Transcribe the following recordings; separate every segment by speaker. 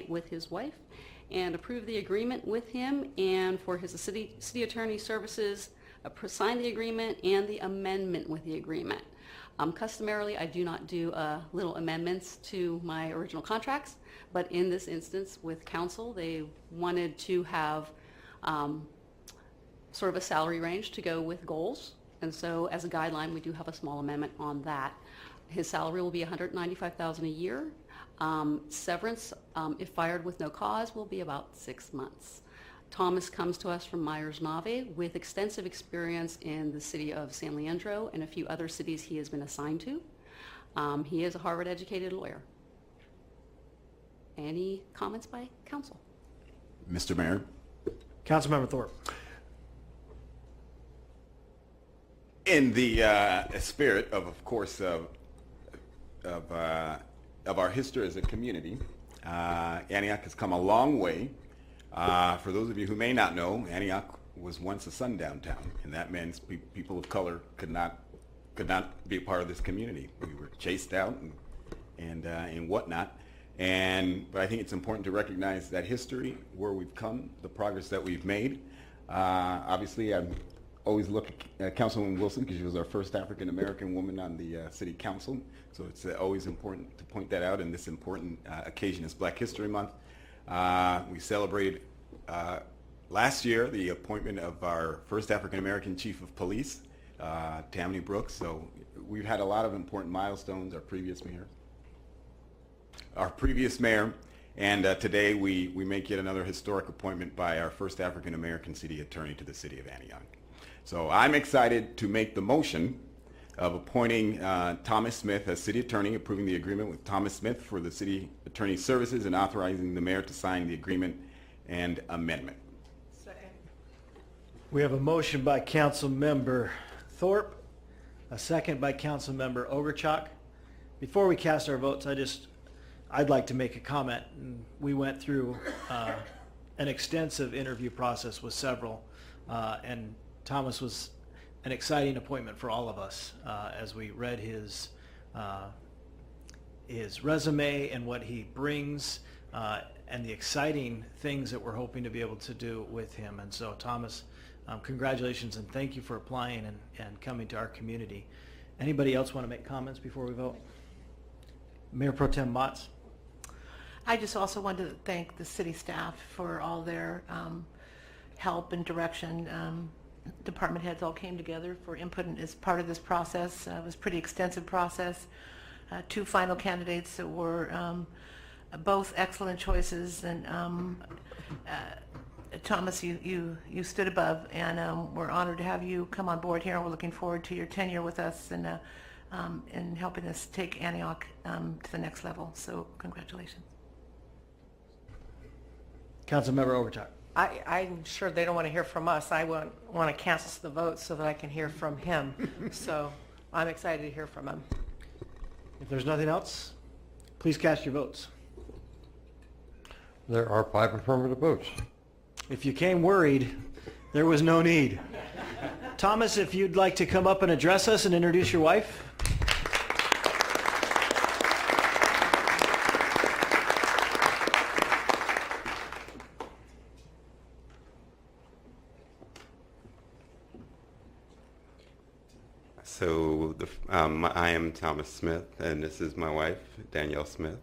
Speaker 1: with his wife and approve the agreement with him, and for his city attorney services, sign the agreement and the amendment with the agreement. Customarily, I do not do little amendments to my original contracts, but in this instance with council, they wanted to have sort of a salary range to go with goals, and so as a guideline, we do have a small amendment on that. His salary will be $195,000 a year. Severance, if fired with no cause, will be about 6 months. Thomas comes to us from Myers-Nave with extensive experience in the city of San Leandro and a few other cities he has been assigned to. He is a Harvard-educated lawyer. Any comments by council?
Speaker 2: Mr. Mayor.
Speaker 3: Councilmember Thorpe.
Speaker 2: In the spirit of course, of our history as a community, Antioch has come a long way. For those of you who may not know, Antioch was once a sundown town, and that meant people of color could not be a part of this community. We were chased out and whatnot. But I think it's important to recognize that history, where we've come, the progress that we've made. Obviously, I always look at Councilwoman Wilson because she was our first African-American woman on the City Council. So it's always important to point that out, and this important occasion is Black History Month. We celebrated last year the appointment of our first African-American Chief of Police, Tammany Brooks. So we've had a lot of important milestones, our previous mayor, and today we make yet another historic appointment by our first African-American city attorney to the city of Antioch. So I'm excited to make the motion of appointing Thomas Smith as city attorney, approving the agreement with Thomas Smith for the city attorney's services, and authorizing the mayor to sign the agreement and amendment.
Speaker 4: Second.
Speaker 3: We have a motion by Councilmember Thorpe, a second by Councilmember Ogerchuk. Before we cast our votes, I'd like to make a comment. We went through an extensive interview process with several, and Thomas was an exciting appointment for all of us as we read his resume and what he brings and the exciting things that we're hoping to be able to do with him. And so, Thomas, congratulations and thank you for applying and coming to our community. Anybody else want to make comments before we vote? Mayor Pro Tem Motz.
Speaker 4: I just also wanted to thank the city staff for all their help and direction. Department heads all came together for input as part of this process. It was a pretty extensive process. 2 final candidates that were both excellent choices, and Thomas, you stood above, and we're honored to have you come on board here, and we're looking forward to your tenure with us and helping us take Antioch to the next level. So congratulations.
Speaker 3: Councilmember Ogerchuk.
Speaker 5: I'm sure they don't want to hear from us. I want to cancel the vote so that I can hear from him. So I'm excited to hear from him.
Speaker 3: If there's nothing else, please cast your votes.
Speaker 6: There are 5 affirmative votes.
Speaker 3: If you came worried, there was no need. Thomas, if you'd like to come up and address us and introduce your wife.
Speaker 7: So I am Thomas Smith, and this is my wife, Danielle Smith.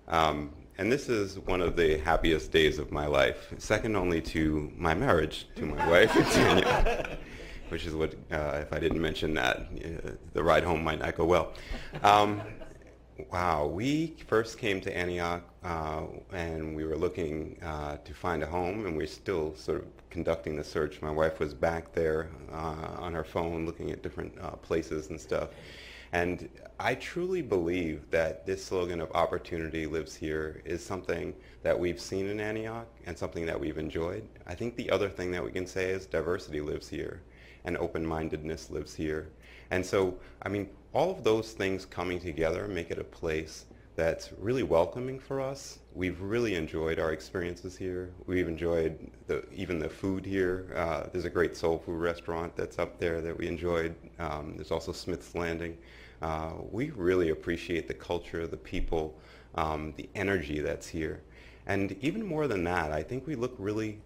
Speaker 7: And this is one of the happiest days of my life, second only to my marriage to my wife, Danielle, which is what, if I didn't mention that, the ride home might not go well. Wow, we first came to Antioch and we were looking to find a home, and we're still sort of conducting the search. My wife was back there on her phone looking at different places and stuff. And I truly believe that this slogan of opportunity lives here is something that we've seen in Antioch and something that we've enjoyed. I think the other thing that we can say is diversity lives here and open-mindedness lives here. And so, I mean, all of those things coming together make it a place that's really welcoming for us. We've really enjoyed our experiences here. We've enjoyed even the food here. There's a great soul food restaurant that's up there that we enjoyed. There's also Smith's Landing. We really appreciate the culture, the people, the energy that's here. And even more than that, I think we really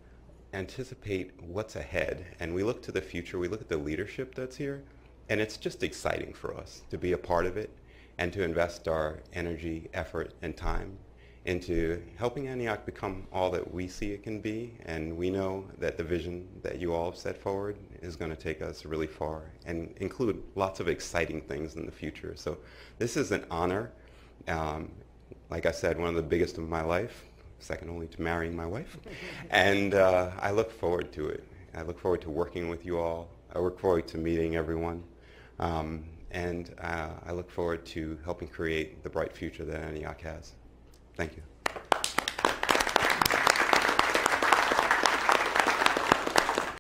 Speaker 7: anticipate what's ahead, and we look to the future. We look at the leadership that's here, and it's just exciting for us to be a part of it and to invest our energy, effort, and time into helping Antioch become all that we see it can be. And we know that the vision that you all have set forward is going to take us really far and include lots of exciting things in the future. So this is an honor. Like I said, one of the biggest of my life, second only to marrying my wife. And I look forward to it. I look forward to working with you all. I look forward to meeting everyone. And I look forward to helping create the bright future that Antioch has. Thank you.